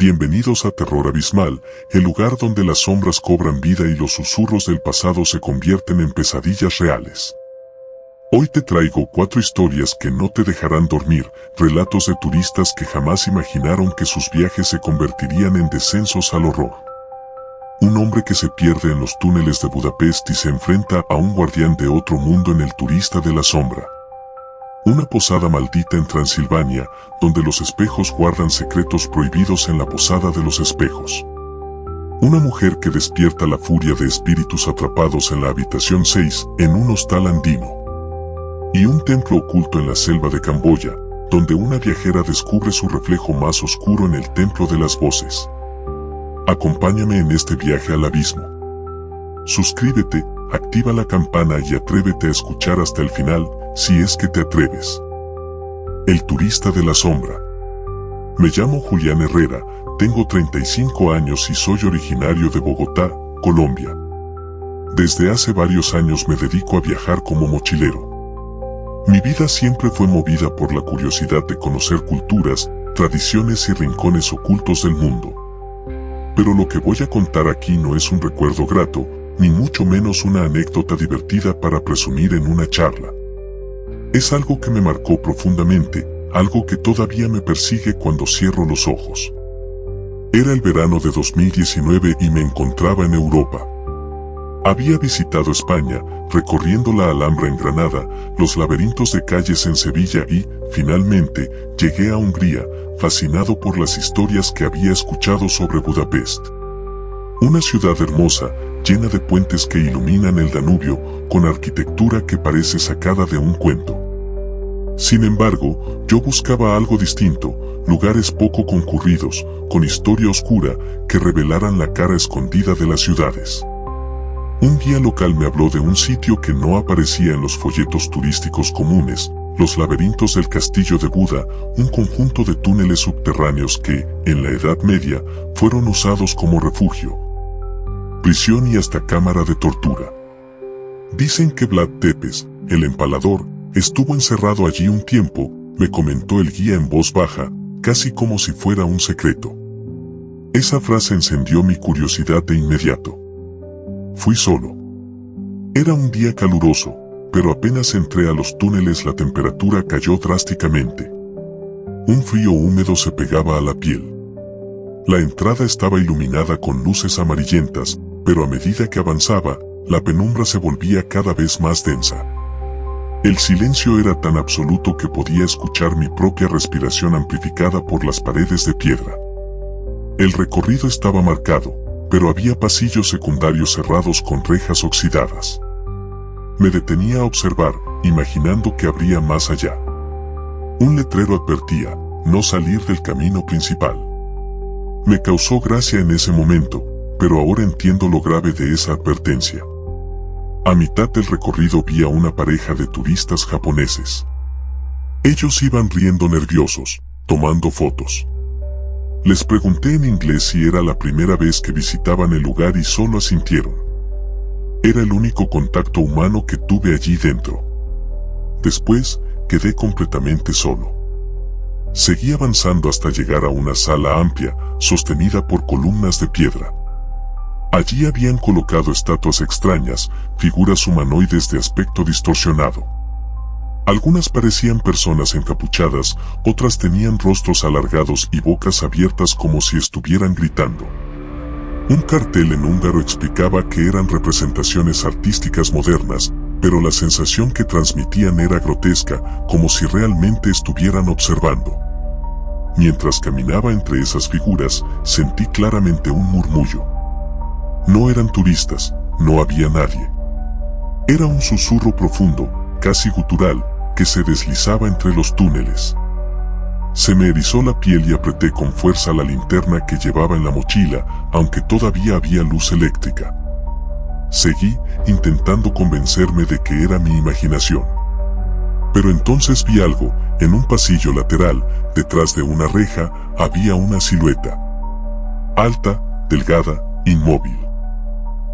Bienvenidos a Terror Abismal, el lugar donde las sombras cobran vida y los susurros del pasado se convierten en pesadillas reales. Hoy te traigo 4 historias que no te dejarán dormir, relatos de turistas que jamás imaginaron que sus viajes se convertirían en descensos al horror. Un hombre que se pierde en los túneles de Budapest y se enfrenta a un guardián de otro mundo en El turista de la sombra. Una posada maldita en Transilvania, donde los espejos guardan secretos prohibidos en la posada de los espejos. Una mujer que despierta la furia de espíritus atrapados en la habitación 6, en un hostal andino. Y un templo oculto en la selva de Camboya, donde una viajera descubre su reflejo más oscuro en el templo de las voces. Acompáñame en este viaje al abismo. Suscríbete, activa la campana y atrévete a escuchar hasta el final, si es que te atreves. El turista de la sombra. Me llamo Julián Herrera, tengo 35 años y soy originario de Bogotá, Colombia. Desde hace varios años me dedico a viajar como mochilero. Mi vida siempre fue movida por la curiosidad de conocer culturas, tradiciones y rincones ocultos del mundo. Pero lo que voy a contar aquí no es un recuerdo grato, ni mucho menos una anécdota divertida para presumir en una charla. Es algo que me marcó profundamente, algo que todavía me persigue cuando cierro los ojos. Era el verano de 2019 y me encontraba en Europa. Había visitado España, recorriendo la Alhambra en Granada, los laberintos de calles en Sevilla y, finalmente, llegué a Hungría, fascinado por las historias que había escuchado sobre Budapest. Una ciudad hermosa, llena de puentes que iluminan el Danubio, con arquitectura que parece sacada de un cuento. Sin embargo, yo buscaba algo distinto, lugares poco concurridos, con historia oscura, que revelaran la cara escondida de las ciudades. Un guía local me habló de un sitio que no aparecía en los folletos turísticos comunes, los laberintos del castillo de Buda, un conjunto de túneles subterráneos que, en la Edad Media, fueron usados como refugio, prisión y hasta cámara de tortura. Dicen que Vlad Tepes, el empalador, estuvo encerrado allí un tiempo, me comentó el guía en voz baja, casi como si fuera un secreto. Esa frase encendió mi curiosidad de inmediato. Fui solo. Era un día caluroso, pero apenas entré a los túneles la temperatura cayó drásticamente. Un frío húmedo se pegaba a la piel. La entrada estaba iluminada con luces amarillentas, pero a medida que avanzaba, la penumbra se volvía cada vez más densa. El silencio era tan absoluto que podía escuchar mi propia respiración amplificada por las paredes de piedra. El recorrido estaba marcado, pero había pasillos secundarios cerrados con rejas oxidadas. Me detenía a observar, imaginando que habría más allá. Un letrero advertía, no salir del camino principal. Me causó gracia en ese momento, pero ahora entiendo lo grave de esa advertencia. A mitad del recorrido vi a una pareja de turistas japoneses. Ellos iban riendo nerviosos, tomando fotos. Les pregunté en inglés si era la primera vez que visitaban el lugar y solo asintieron. Era el único contacto humano que tuve allí dentro. Después, quedé completamente solo. Seguí avanzando hasta llegar a una sala amplia, sostenida por columnas de piedra. Allí habían colocado estatuas extrañas, figuras humanoides de aspecto distorsionado. Algunas parecían personas encapuchadas, otras tenían rostros alargados y bocas abiertas como si estuvieran gritando. Un cartel en húngaro explicaba que eran representaciones artísticas modernas, pero la sensación que transmitían era grotesca, como si realmente estuvieran observando. Mientras caminaba entre esas figuras, sentí claramente un murmullo. No eran turistas, no había nadie. Era un susurro profundo, casi gutural, que se deslizaba entre los túneles. Se me erizó la piel y apreté con fuerza la linterna que llevaba en la mochila, aunque todavía había luz eléctrica. Seguí, intentando convencerme de que era mi imaginación. Pero entonces vi algo, en un pasillo lateral, detrás de una reja, había una silueta. Alta, delgada, inmóvil.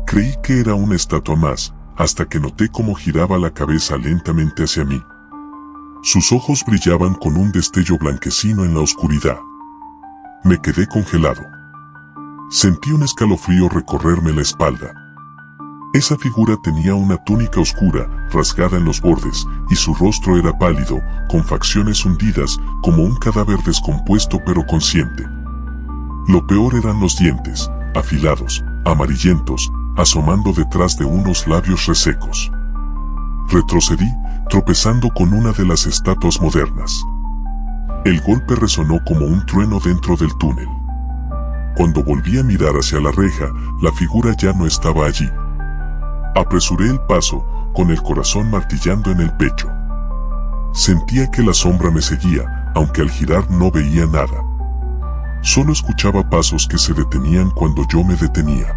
Creí que era una estatua más, hasta que noté cómo giraba la cabeza lentamente hacia mí. Sus ojos brillaban con un destello blanquecino en la oscuridad. Me quedé congelado. Sentí un escalofrío recorrerme la espalda. Esa figura tenía una túnica oscura, rasgada en los bordes, y su rostro era pálido, con facciones hundidas, como un cadáver descompuesto pero consciente. Lo peor eran los dientes, afilados, amarillentos, asomando detrás de unos labios resecos. Retrocedí, tropezando con una de las estatuas modernas. El golpe resonó como un trueno dentro del túnel. Cuando volví a mirar hacia la reja, la figura ya no estaba allí. Apresuré el paso, con el corazón martillando en el pecho. Sentía que la sombra me seguía, aunque al girar no veía nada. Solo escuchaba pasos que se detenían cuando yo me detenía.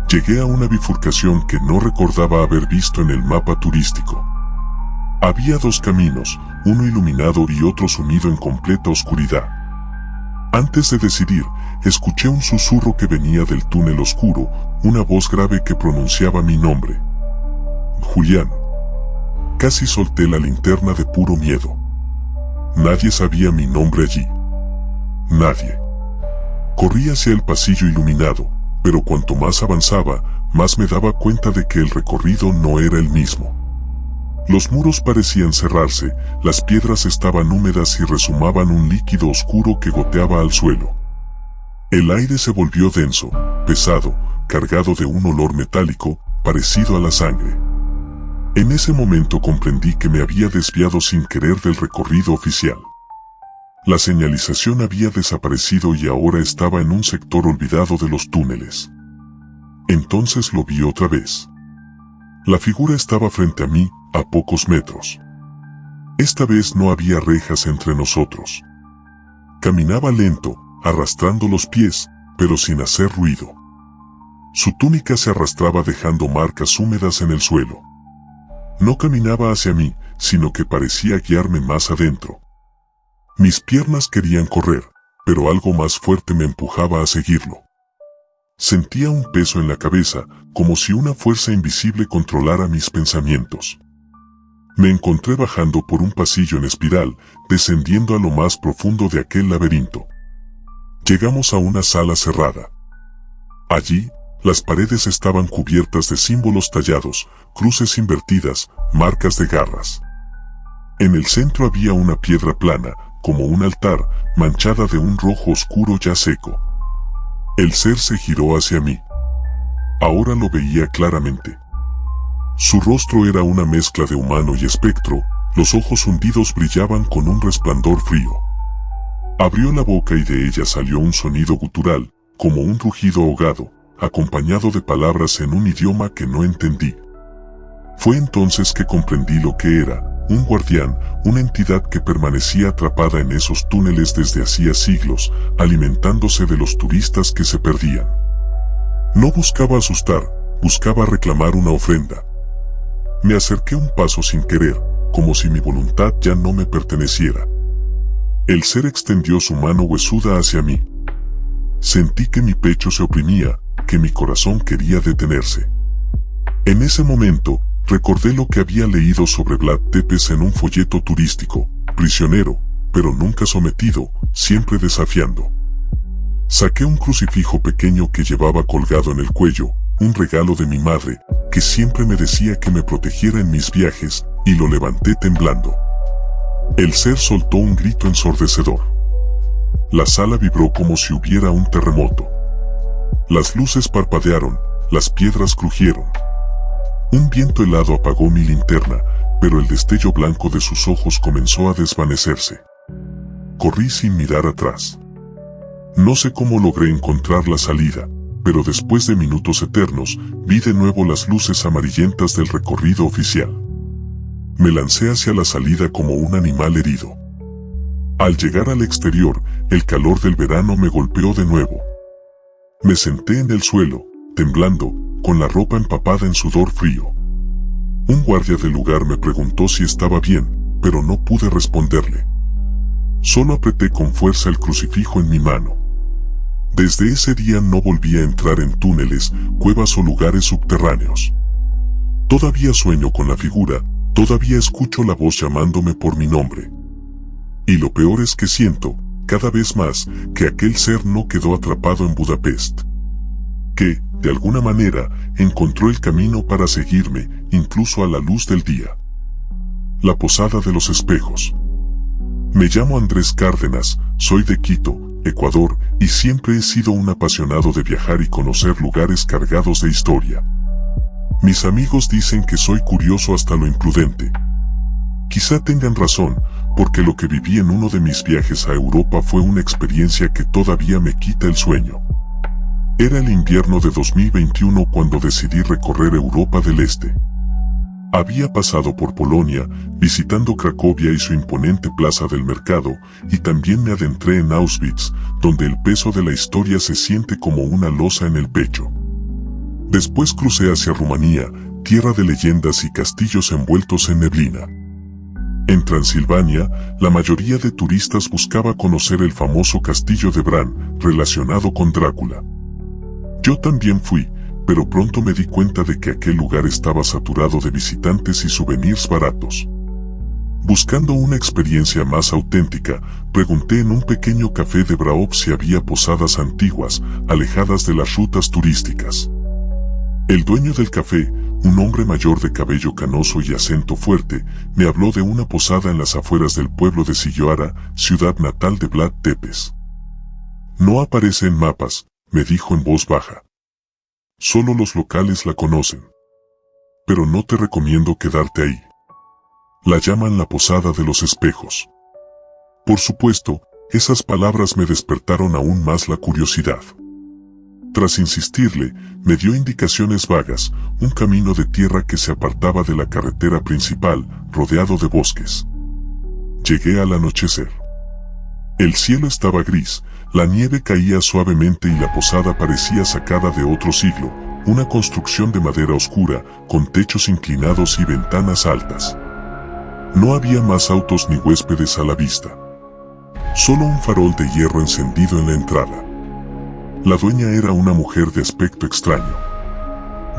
Llegué a una bifurcación que no recordaba haber visto en el mapa turístico. Había dos caminos, uno iluminado y otro sumido en completa oscuridad. Antes de decidir, escuché un susurro que venía del túnel oscuro, una voz grave que pronunciaba mi nombre. Julián. Casi solté la linterna de puro miedo. Nadie sabía mi nombre allí. Nadie. Corrí hacia el pasillo iluminado, pero cuanto más avanzaba, más me daba cuenta de que el recorrido no era el mismo. Los muros parecían cerrarse, las piedras estaban húmedas y rezumaban un líquido oscuro que goteaba al suelo. El aire se volvió denso, pesado, cargado de un olor metálico, parecido a la sangre. En ese momento comprendí que me había desviado sin querer del recorrido oficial. La señalización había desaparecido y ahora estaba en un sector olvidado de los túneles. Entonces lo vi otra vez. La figura estaba frente a mí, a pocos metros. Esta vez no había rejas entre nosotros. Caminaba lento, arrastrando los pies, pero sin hacer ruido. Su túnica se arrastraba dejando marcas húmedas en el suelo. No caminaba hacia mí, sino que parecía guiarme más adentro. Mis piernas querían correr, pero algo más fuerte me empujaba a seguirlo. Sentía un peso en la cabeza, como si una fuerza invisible controlara mis pensamientos. Me encontré bajando por un pasillo en espiral, descendiendo a lo más profundo de aquel laberinto. Llegamos a una sala cerrada. Allí, las paredes estaban cubiertas de símbolos tallados, cruces invertidas, marcas de garras. En el centro había una piedra plana, como un altar, manchada de un rojo oscuro ya seco. El ser se giró hacia mí. Ahora lo veía claramente. Su rostro era una mezcla de humano y espectro, los ojos hundidos brillaban con un resplandor frío. Abrió la boca y de ella salió un sonido gutural, como un rugido ahogado, acompañado de palabras en un idioma que no entendí. Fue entonces que comprendí lo que era, un guardián, una entidad que permanecía atrapada en esos túneles desde hacía siglos, alimentándose de los turistas que se perdían. No buscaba asustar, buscaba reclamar una ofrenda. Me acerqué un paso sin querer, como si mi voluntad ya no me perteneciera. El ser extendió su mano huesuda hacia mí. Sentí que mi pecho se oprimía, que mi corazón quería detenerse. En ese momento, recordé lo que había leído sobre Vlad Tepes en un folleto turístico: prisionero, pero nunca sometido, siempre desafiando. Saqué un crucifijo pequeño que llevaba colgado en el cuello, un regalo de mi madre, que siempre me decía que me protegiera en mis viajes, y lo levanté temblando. El ser soltó un grito ensordecedor. La sala vibró como si hubiera un terremoto. Las luces parpadearon, las piedras crujieron. Un viento helado apagó mi linterna, pero el destello blanco de sus ojos comenzó a desvanecerse. Corrí sin mirar atrás. No sé cómo logré encontrar la salida, pero después de minutos eternos, vi de nuevo las luces amarillentas del recorrido oficial. Me lancé hacia la salida como un animal herido. Al llegar al exterior, el calor del verano me golpeó de nuevo. Me senté en el suelo, temblando, con la ropa empapada en sudor frío. Un guardia del lugar me preguntó si estaba bien, pero no pude responderle. Solo apreté con fuerza el crucifijo en mi mano. Desde ese día no volví a entrar en túneles, cuevas o lugares subterráneos. Todavía sueño con la figura, todavía escucho la voz llamándome por mi nombre. Y lo peor es que siento cada vez más, que aquel ser no quedó atrapado en Budapest. Que, de alguna manera, encontró el camino para seguirme, incluso a la luz del día. La Posada de los Espejos. Me llamo Andrés Cárdenas, soy de Quito, Ecuador, y siempre he sido un apasionado de viajar y conocer lugares cargados de historia. Mis amigos dicen que soy curioso hasta lo imprudente. Quizá tengan razón, porque lo que viví en uno de mis viajes a Europa fue una experiencia que todavía me quita el sueño. Era el invierno de 2021 cuando decidí recorrer Europa del Este. Había pasado por Polonia, visitando Cracovia y su imponente plaza del mercado, y también me adentré en Auschwitz, donde el peso de la historia se siente como una losa en el pecho. Después crucé hacia Rumanía, tierra de leyendas y castillos envueltos en neblina. En Transilvania, la mayoría de turistas buscaba conocer el famoso castillo de Bran, relacionado con Drácula. Yo también fui, pero pronto me di cuenta de que aquel lugar estaba saturado de visitantes y souvenirs baratos. Buscando una experiencia más auténtica, pregunté en un pequeño café de Brahov si había posadas antiguas, alejadas de las rutas turísticas. El dueño del café, un hombre mayor de cabello canoso y acento fuerte, me habló de una posada en las afueras del pueblo de Silloara, ciudad natal de Vlad Tepes. No aparece en mapas, me dijo en voz baja. Solo los locales la conocen. Pero no te recomiendo quedarte ahí. La llaman la Posada de los Espejos. Por supuesto, esas palabras me despertaron aún más la curiosidad. Tras insistirle, me dio indicaciones vagas, un camino de tierra que se apartaba de la carretera principal, rodeado de bosques. Llegué al anochecer. El cielo estaba gris, la nieve caía suavemente y la posada parecía sacada de otro siglo, una construcción de madera oscura, con techos inclinados y ventanas altas. No había más autos ni huéspedes a la vista. Solo un farol de hierro encendido en la entrada. La dueña era una mujer de aspecto extraño.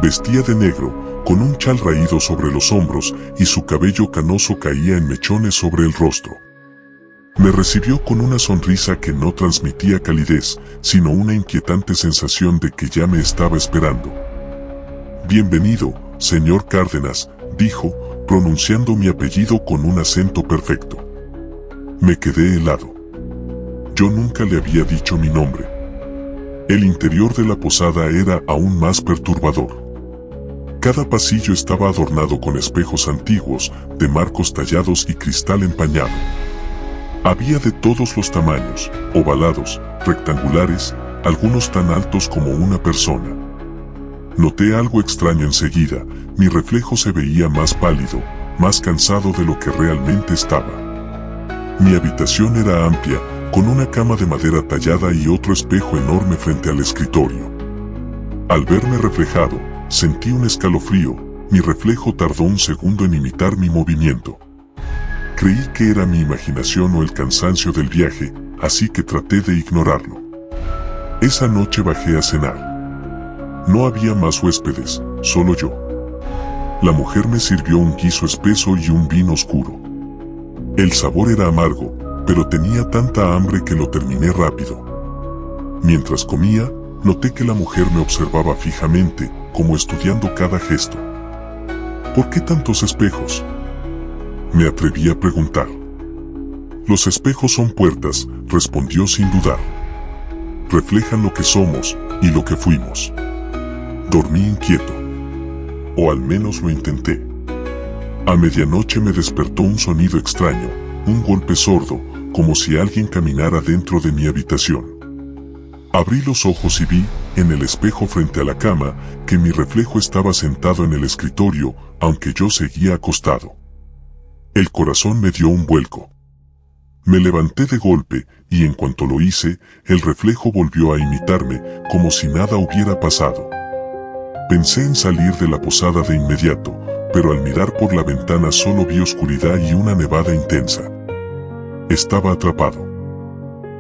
Vestía de negro, con un chal raído sobre los hombros y su cabello canoso caía en mechones sobre el rostro. Me recibió con una sonrisa que no transmitía calidez, sino una inquietante sensación de que ya me estaba esperando. Bienvenido, señor Cárdenas, dijo, pronunciando mi apellido con un acento perfecto. Me quedé helado. Yo nunca le había dicho mi nombre. El interior de la posada era aún más perturbador. Cada pasillo estaba adornado con espejos antiguos, de marcos tallados y cristal empañado. Había de todos los tamaños, ovalados, rectangulares, algunos tan altos como una persona. Noté algo extraño enseguida, mi reflejo se veía más pálido, más cansado de lo que realmente estaba. Mi habitación era amplia, con una cama de madera tallada y otro espejo enorme frente al escritorio. Al verme reflejado, sentí un escalofrío, mi reflejo tardó un segundo en imitar mi movimiento. Creí que era mi imaginación o el cansancio del viaje, así que traté de ignorarlo. Esa noche bajé a cenar. No había más huéspedes, solo yo. La mujer me sirvió un guiso espeso y un vino oscuro. El sabor era amargo, pero tenía tanta hambre que lo terminé rápido. Mientras comía, noté que la mujer me observaba fijamente, como estudiando cada gesto. ¿Por qué tantos espejos?, me atreví a preguntar. Los espejos son puertas, respondió sin dudar. Reflejan lo que somos y lo que fuimos. Dormí inquieto. O al menos lo intenté. A medianoche me despertó un sonido extraño, un golpe sordo, como si alguien caminara dentro de mi habitación. Abrí los ojos y vi, en el espejo frente a la cama, que mi reflejo estaba sentado en el escritorio, aunque yo seguía acostado. El corazón me dio un vuelco. Me levanté de golpe, y en cuanto lo hice, el reflejo volvió a imitarme, como si nada hubiera pasado. Pensé en salir de la posada de inmediato, pero al mirar por la ventana solo vi oscuridad y una nevada intensa. Estaba atrapado.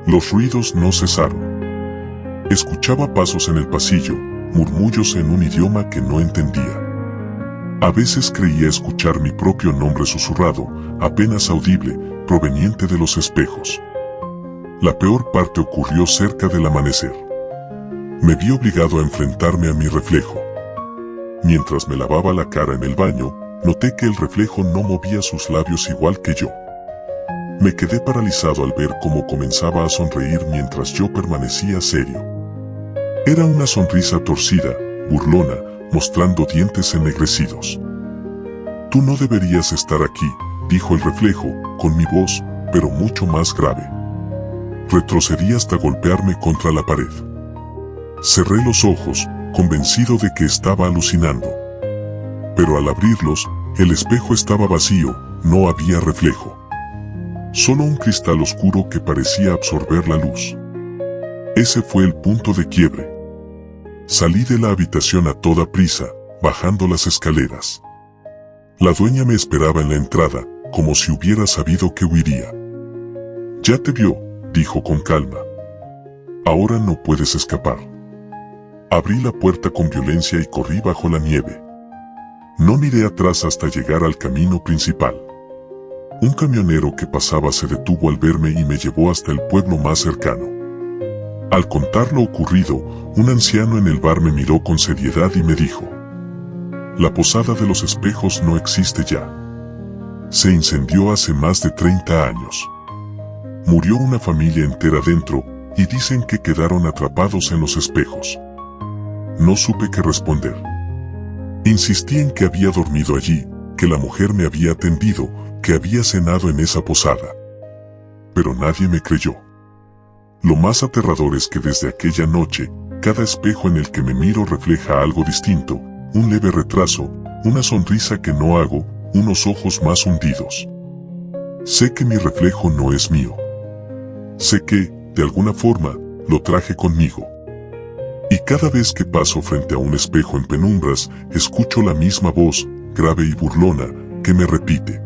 Los ruidos no cesaron. Escuchaba pasos en el pasillo, murmullos en un idioma que no entendía. A veces creía escuchar mi propio nombre susurrado, apenas audible, proveniente de los espejos. La peor parte ocurrió cerca del amanecer. Me vi obligado a enfrentarme a mi reflejo. Mientras me lavaba la cara en el baño, noté que el reflejo no movía sus labios igual que yo. Me quedé paralizado al ver cómo comenzaba a sonreír mientras yo permanecía serio. Era una sonrisa torcida, burlona, mostrando dientes ennegrecidos. «Tú no deberías estar aquí», dijo el reflejo, con mi voz, pero mucho más grave. Retrocedí hasta golpearme contra la pared. Cerré los ojos, convencido de que estaba alucinando. Pero al abrirlos, el espejo estaba vacío, no había reflejo. Solo un cristal oscuro que parecía absorber la luz. Ese fue el punto de quiebre. Salí de la habitación a toda prisa, bajando las escaleras. La dueña me esperaba en la entrada, como si hubiera sabido que huiría. «Ya te vio», dijo con calma. «Ahora no puedes escapar». Abrí la puerta con violencia y corrí bajo la nieve. No miré atrás hasta llegar al camino principal. Un camionero que pasaba se detuvo al verme y me llevó hasta el pueblo más cercano. Al contar lo ocurrido, un anciano en el bar me miró con seriedad y me dijo: «La posada de los espejos no existe ya. Se incendió hace más de 30 años. Murió una familia entera dentro, y dicen que quedaron atrapados en los espejos». No supe qué responder. Insistí en que había dormido allí, que la mujer me había atendido, que había cenado en esa posada. Pero nadie me creyó. Lo más aterrador es que desde aquella noche, cada espejo en el que me miro refleja algo distinto, un leve retraso, una sonrisa que no hago, unos ojos más hundidos. Sé que mi reflejo no es mío. Sé que, de alguna forma, lo traje conmigo. Y cada vez que paso frente a un espejo en penumbras, escucho la misma voz, grave y burlona, que me repite: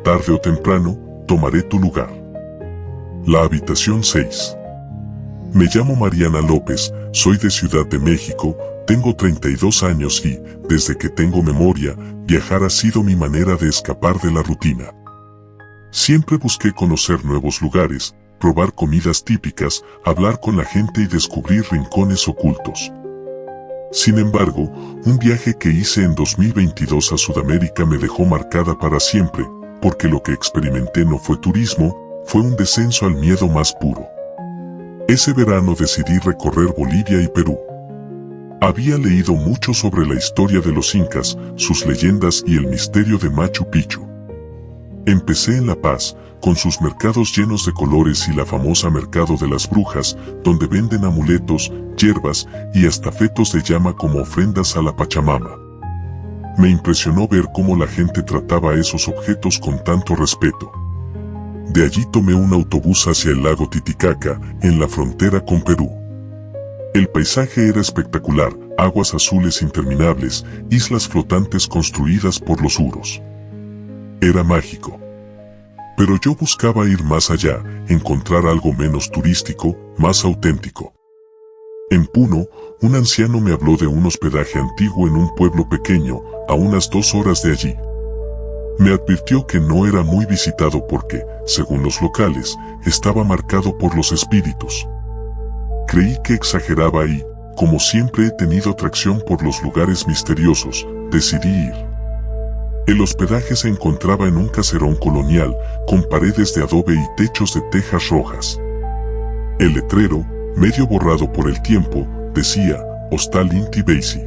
«Tarde o temprano, tomaré tu lugar». La habitación 6. Me llamo Mariana López, soy de Ciudad de México, tengo 32 años y, desde que tengo memoria, viajar ha sido mi manera de escapar de la rutina. Siempre busqué conocer nuevos lugares, probar comidas típicas, hablar con la gente y descubrir rincones ocultos. Sin embargo, un viaje que hice en 2022 a Sudamérica me dejó marcada para siempre, porque lo que experimenté no fue turismo, fue un descenso al miedo más puro. Ese verano decidí recorrer Bolivia y Perú. Había leído mucho sobre la historia de los incas, sus leyendas y el misterio de Machu Picchu. Empecé en La Paz, con sus mercados llenos de colores y la famosa Mercado de las Brujas, donde venden amuletos, hierbas y hasta fetos de llama como ofrendas a la Pachamama. Me impresionó ver cómo la gente trataba esos objetos con tanto respeto. De allí tomé un autobús hacia el lago Titicaca, en la frontera con Perú. El paisaje era espectacular, aguas azules interminables, islas flotantes construidas por los huros. Era mágico. Pero yo buscaba ir más allá, encontrar algo menos turístico, más auténtico. En Puno, un anciano me habló de un hospedaje antiguo en un pueblo pequeño, a unas 2 horas de allí. Me advirtió que no era muy visitado porque, según los locales, estaba marcado por los espíritus. Creí que exageraba y, como siempre he tenido atracción por los lugares misteriosos, decidí ir. El hospedaje se encontraba en un caserón colonial, con paredes de adobe y techos de tejas rojas. El letrero, medio borrado por el tiempo, decía, Hostal Inti Baisi.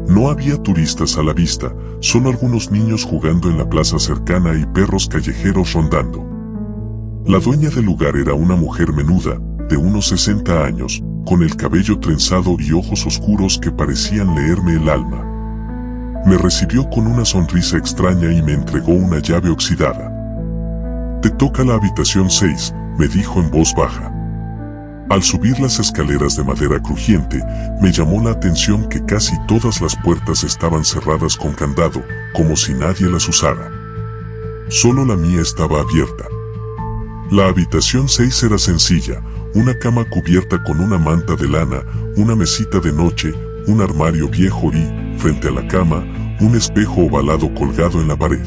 No había turistas a la vista, solo algunos niños jugando en la plaza cercana y perros callejeros rondando. La dueña del lugar era una mujer menuda, de unos 60 años, con el cabello trenzado y ojos oscuros que parecían leerme el alma. Me recibió con una sonrisa extraña y me entregó una llave oxidada. «Te toca la habitación 6», me dijo en voz baja. Al subir las escaleras de madera crujiente, me llamó la atención que casi todas las puertas estaban cerradas con candado, como si nadie las usara. Solo la mía estaba abierta. La habitación 6 era sencilla, una cama cubierta con una manta de lana, una mesita de noche, un armario viejo y, frente a la cama, un espejo ovalado colgado en la pared.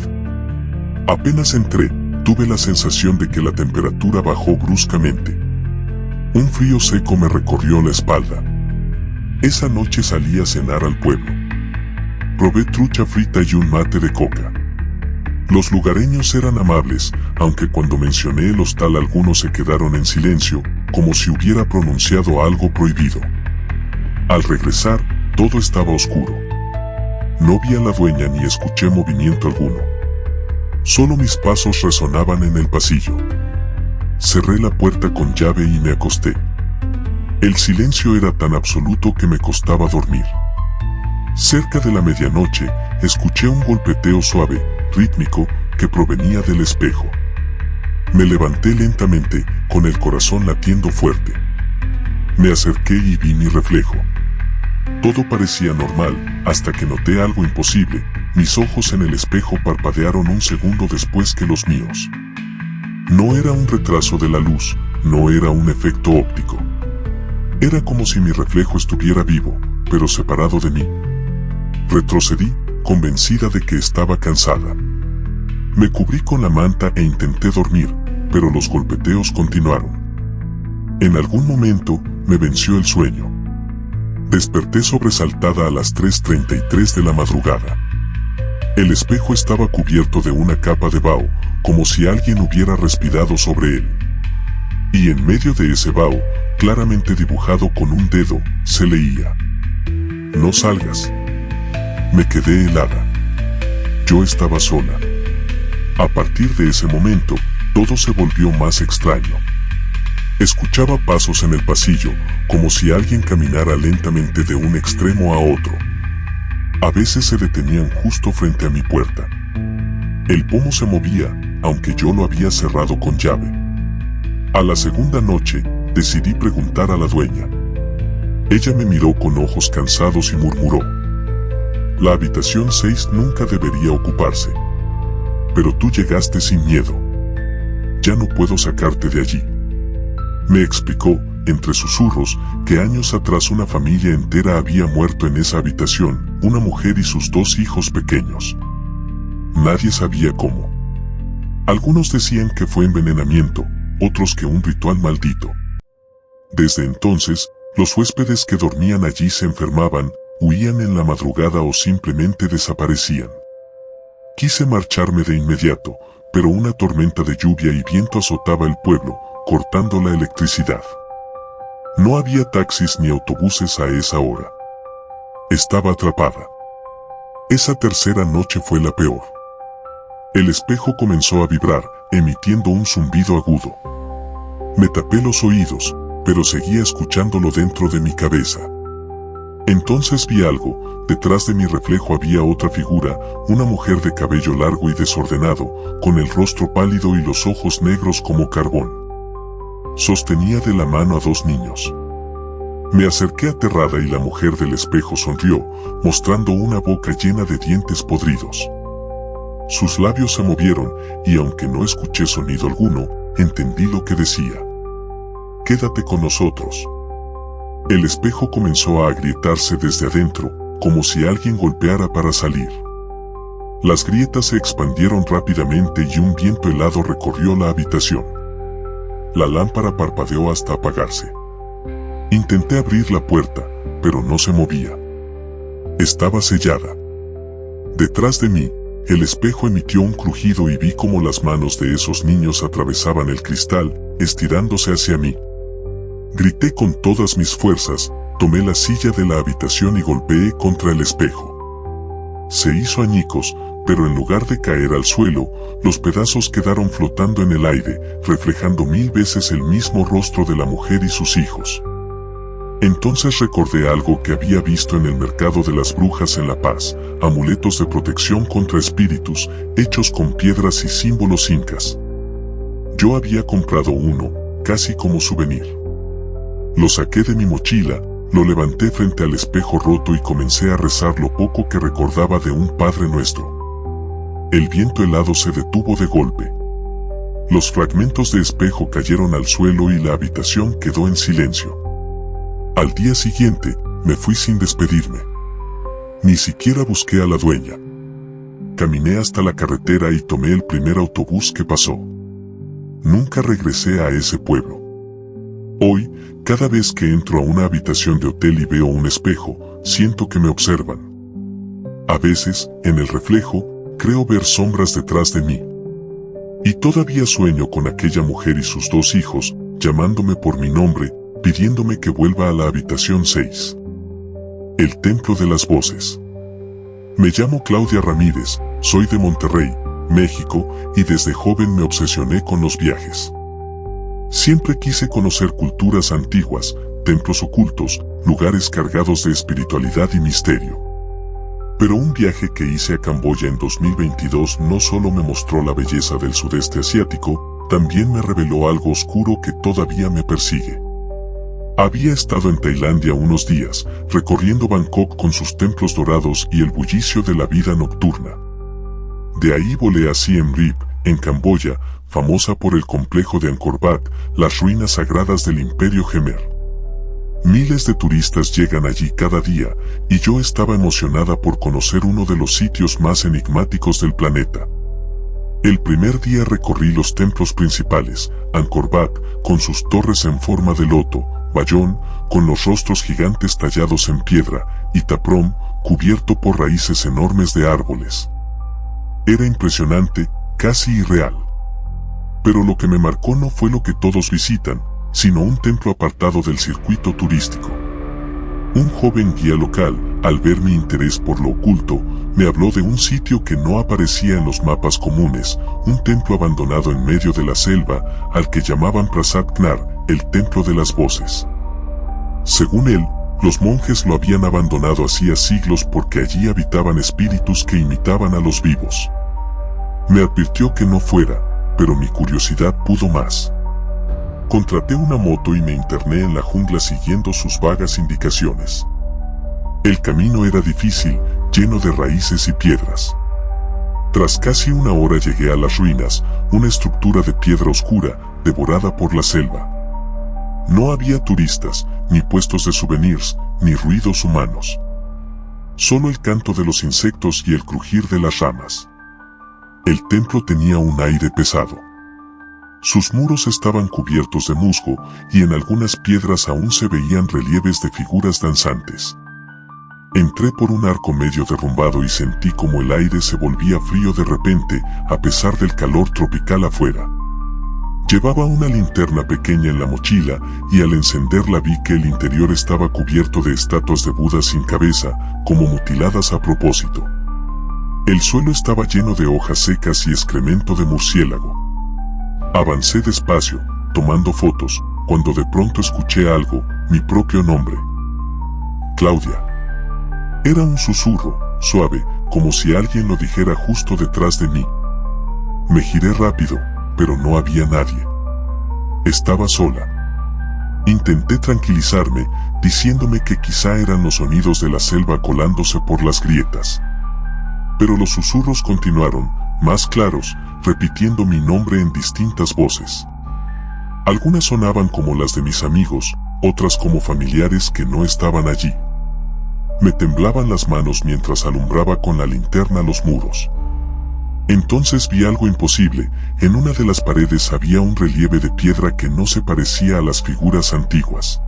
Apenas entré, tuve la sensación de que la temperatura bajó bruscamente. Un frío seco me recorrió la espalda. Esa noche salí a cenar al pueblo. Probé trucha frita y un mate de coca. Los lugareños eran amables, aunque cuando mencioné el hostal algunos se quedaron en silencio, como si hubiera pronunciado algo prohibido. Al regresar, todo estaba oscuro. No vi a la dueña ni escuché movimiento alguno. Solo mis pasos resonaban en el pasillo. Cerré la puerta con llave y me acosté. El silencio era tan absoluto que me costaba dormir. Cerca de la medianoche, escuché un golpeteo suave, rítmico, que provenía del espejo. Me levanté lentamente, con el corazón latiendo fuerte. Me acerqué y vi mi reflejo. Todo parecía normal, hasta que noté algo imposible. Mis ojos en el espejo parpadearon un segundo después que los míos. No era un retraso de la luz, no era un efecto óptico. Era como si mi reflejo estuviera vivo, pero separado de mí. Retrocedí, convencida de que estaba cansada. Me cubrí con la manta e intenté dormir, pero los golpeteos continuaron. En algún momento, me venció el sueño. Desperté sobresaltada a las 3:33 de la madrugada. El espejo estaba cubierto de una capa de vaho, como si alguien hubiera respirado sobre él. Y en medio de ese vaho, claramente dibujado con un dedo, se leía: "No salgas". Me quedé helada. Yo estaba sola. A partir de ese momento, todo se volvió más extraño. Escuchaba pasos en el pasillo, como si alguien caminara lentamente de un extremo a otro. A veces se detenían justo frente a mi puerta. El pomo se movía, aunque yo lo había cerrado con llave. A la segunda noche, decidí preguntar a la dueña. Ella me miró con ojos cansados y murmuró: "La habitación 6 nunca debería ocuparse. Pero tú llegaste sin miedo. Ya no puedo sacarte de allí". Me explicó, entre susurros, que años atrás una familia entera había muerto en esa habitación, una mujer y sus 2 hijos pequeños. Nadie sabía cómo. Algunos decían que fue envenenamiento, otros que un ritual maldito. Desde entonces, los huéspedes que dormían allí se enfermaban, huían en la madrugada o simplemente desaparecían. Quise marcharme de inmediato, pero una tormenta de lluvia y viento azotaba el pueblo, cortando la electricidad. No había taxis ni autobuses a esa hora. Estaba atrapada. Esa tercera noche fue la peor. El espejo comenzó a vibrar, emitiendo un zumbido agudo. Me tapé los oídos, pero seguía escuchándolo dentro de mi cabeza. Entonces vi algo. Detrás de mi reflejo había otra figura, una mujer de cabello largo y desordenado, con el rostro pálido y los ojos negros como carbón. Sostenía de la mano a 2 niños. Me acerqué aterrada y la mujer del espejo sonrió, mostrando una boca llena de dientes podridos. Sus labios se movieron, y aunque no escuché sonido alguno, entendí lo que decía: "Quédate con nosotros". El espejo comenzó a agrietarse desde adentro, como si alguien golpeara para salir. Las grietas se expandieron rápidamente y un viento helado recorrió la habitación. La lámpara parpadeó hasta apagarse. Intenté abrir la puerta, pero no se movía. Estaba sellada. Detrás de mí, el espejo emitió un crujido y vi cómo las manos de esos niños atravesaban el cristal, estirándose hacia mí. Grité con todas mis fuerzas, tomé la silla de la habitación y golpeé contra el espejo. Se hizo añicos, pero en lugar de caer al suelo, los pedazos quedaron flotando en el aire, reflejando 1000 veces el mismo rostro de la mujer y sus hijos. Entonces recordé algo que había visto en el mercado de las brujas en La Paz: amuletos de protección contra espíritus, hechos con piedras y símbolos incas. Yo había comprado uno, casi como souvenir. Lo saqué de mi mochila, lo levanté frente al espejo roto y comencé a rezar lo poco que recordaba de un Padre Nuestro. El viento helado se detuvo de golpe. Los fragmentos de espejo cayeron al suelo y la habitación quedó en silencio. Al día siguiente, me fui sin despedirme. Ni siquiera busqué a la dueña. Caminé hasta la carretera y tomé el primer autobús que pasó. Nunca regresé a ese pueblo. Hoy, cada vez que entro a una habitación de hotel y veo un espejo, siento que me observan. A veces, en el reflejo, creo ver sombras detrás de mí. Y todavía sueño con aquella mujer y sus 2 hijos, llamándome por mi nombre, pidiéndome que vuelva a la habitación 6. El Templo de las Voces. Me llamo Claudia Ramírez, soy de Monterrey, México, y desde joven me obsesioné con los viajes. Siempre quise conocer culturas antiguas, templos ocultos, lugares cargados de espiritualidad y misterio. Pero un viaje que hice a Camboya en 2022 no solo me mostró la belleza del sudeste asiático, también me reveló algo oscuro que todavía me persigue. Había estado en Tailandia unos días, recorriendo Bangkok con sus templos dorados y el bullicio de la vida nocturna. De ahí volé a Siem Reap, en Camboya, famosa por el complejo de Angkor Wat, las ruinas sagradas del Imperio Khmer. Miles de turistas llegan allí cada día, y yo estaba emocionada por conocer uno de los sitios más enigmáticos del planeta. El primer día recorrí los templos principales, Angkor Wat, con sus torres en forma de loto, Bayón, con los rostros gigantes tallados en piedra, y Thap Rom, cubierto por raíces enormes de árboles. Era impresionante, casi irreal. Pero lo que me marcó no fue lo que todos visitan, sino un templo apartado del circuito turístico. Un joven guía local, al ver mi interés por lo oculto, me habló de un sitio que no aparecía en los mapas comunes, un templo abandonado en medio de la selva, al que llamaban Prasat Khnar, el Templo de las Voces. Según él, los monjes lo habían abandonado hacía siglos porque allí habitaban espíritus que imitaban a los vivos. Me advirtió que no fuera, pero mi curiosidad pudo más. Contraté una moto y me interné en la jungla siguiendo sus vagas indicaciones. El camino era difícil, lleno de raíces y piedras. Tras casi una hora llegué a las ruinas, una estructura de piedra oscura, devorada por la selva. No había turistas, ni puestos de souvenirs, ni ruidos humanos. Solo el canto de los insectos y el crujir de las ramas. El templo tenía un aire pesado. Sus muros estaban cubiertos de musgo, y en algunas piedras aún se veían relieves de figuras danzantes. Entré por un arco medio derrumbado y sentí como el aire se volvía frío de repente, a pesar del calor tropical afuera. Llevaba una linterna pequeña en la mochila, y al encenderla vi que el interior estaba cubierto de estatuas de Buda sin cabeza, como mutiladas a propósito. El suelo estaba lleno de hojas secas y excremento de murciélago. Avancé despacio, tomando fotos, cuando de pronto escuché algo, mi propio nombre. Claudia. Era un susurro, suave, como si alguien lo dijera justo detrás de mí. Me giré rápido, pero no había nadie. Estaba sola. Intenté tranquilizarme, diciéndome que quizá eran los sonidos de la selva colándose por las grietas. Pero los susurros continuaron, más claros, repitiendo mi nombre en distintas voces. Algunas sonaban como las de mis amigos, otras como familiares que no estaban allí. Me temblaban las manos mientras alumbraba con la linterna los muros. Entonces vi algo imposible, en una de las paredes había un relieve de piedra que no se parecía a las figuras antiguas.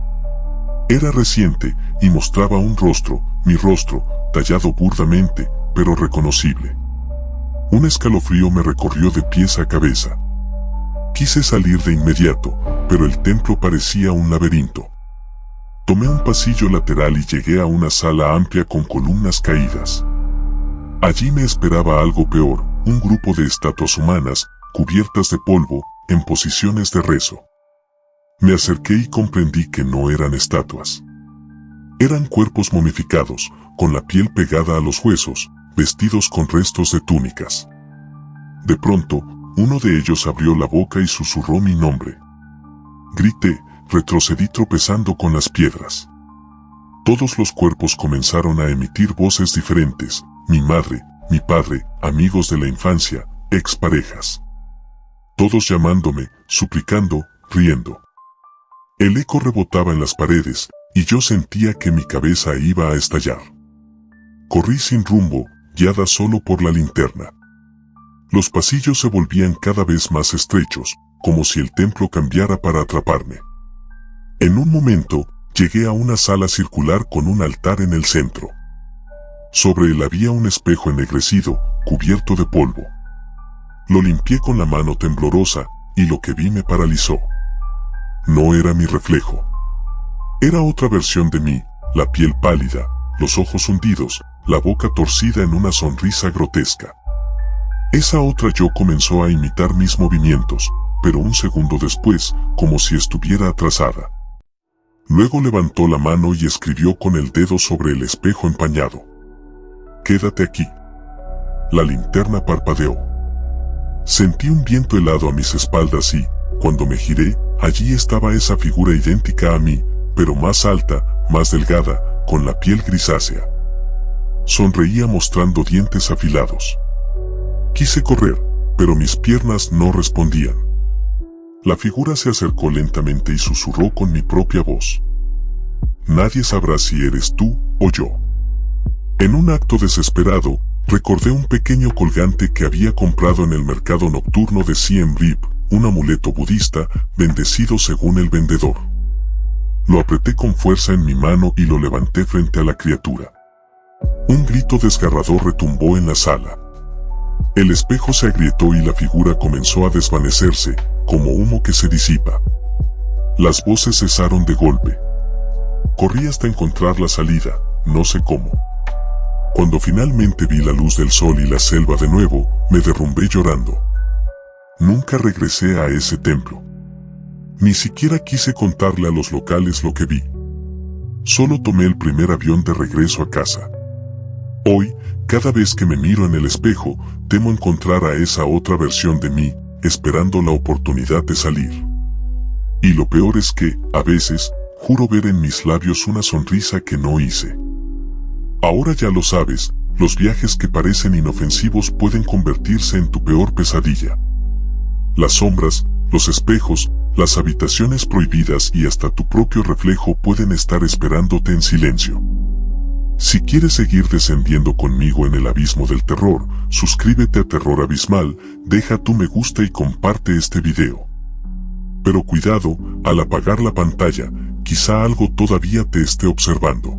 Era reciente, y mostraba un rostro, mi rostro, tallado burdamente, pero reconocible. Un escalofrío me recorrió de pies a cabeza. Quise salir de inmediato, pero el templo parecía un laberinto. Tomé un pasillo lateral y llegué a una sala amplia con columnas caídas. Allí me esperaba algo peor, un grupo de estatuas humanas, cubiertas de polvo, en posiciones de rezo. Me acerqué y comprendí que no eran estatuas. Eran cuerpos momificados, con la piel pegada a los huesos, vestidos con restos de túnicas. De pronto, uno de ellos abrió la boca y susurró mi nombre. Grité, retrocedí tropezando con las piedras. Todos los cuerpos comenzaron a emitir voces diferentes, mi madre, mi padre, amigos de la infancia, exparejas. Todos llamándome, suplicando, riendo. El eco rebotaba en las paredes, y yo sentía que mi cabeza iba a estallar. Corrí sin rumbo, guiada solo por la linterna. Los pasillos se volvían cada vez más estrechos, como si el templo cambiara para atraparme. En un momento, llegué a una sala circular con un altar en el centro. Sobre él había un espejo ennegrecido, cubierto de polvo. Lo limpié con la mano temblorosa, y lo que vi me paralizó. No era mi reflejo. Era otra versión de mí, la piel pálida, los ojos hundidos, la boca torcida en una sonrisa grotesca. Esa otra yo comenzó a imitar mis movimientos, pero un segundo después, como si estuviera atrasada. Luego levantó la mano y escribió con el dedo sobre el espejo empañado. «Quédate aquí». La linterna parpadeó. Sentí un viento helado a mis espaldas y, cuando me giré, allí estaba esa figura idéntica a mí, pero más alta, más delgada, con la piel grisácea. Sonreía mostrando dientes afilados. Quise correr, pero mis piernas no respondían. La figura se acercó lentamente y susurró con mi propia voz. «Nadie sabrá si eres tú o yo». En un acto desesperado, recordé un pequeño colgante que había comprado en el mercado nocturno de Siem Reap, un amuleto budista, bendecido según el vendedor. Lo apreté con fuerza en mi mano y lo levanté frente a la criatura. Un grito desgarrador retumbó en la sala. El espejo se agrietó y la figura comenzó a desvanecerse, como humo que se disipa. Las voces cesaron de golpe. Corrí hasta encontrar la salida, no sé cómo. Cuando finalmente vi la luz del sol y la selva de nuevo, me derrumbé llorando. Nunca regresé a ese templo. Ni siquiera quise contarle a los locales lo que vi. Solo tomé el primer avión de regreso a casa. Hoy, cada vez que me miro en el espejo, temo encontrar a esa otra versión de mí, esperando la oportunidad de salir. Y lo peor es que, a veces, juro ver en mis labios una sonrisa que no hice. Ahora ya lo sabes, los viajes que parecen inofensivos pueden convertirse en tu peor pesadilla. Las sombras, los espejos, las habitaciones prohibidas y hasta tu propio reflejo pueden estar esperándote en silencio. Si quieres seguir descendiendo conmigo en el abismo del terror, suscríbete a Terror Abismal, deja tu me gusta y comparte este video. Pero cuidado, al apagar la pantalla, quizá algo todavía te esté observando.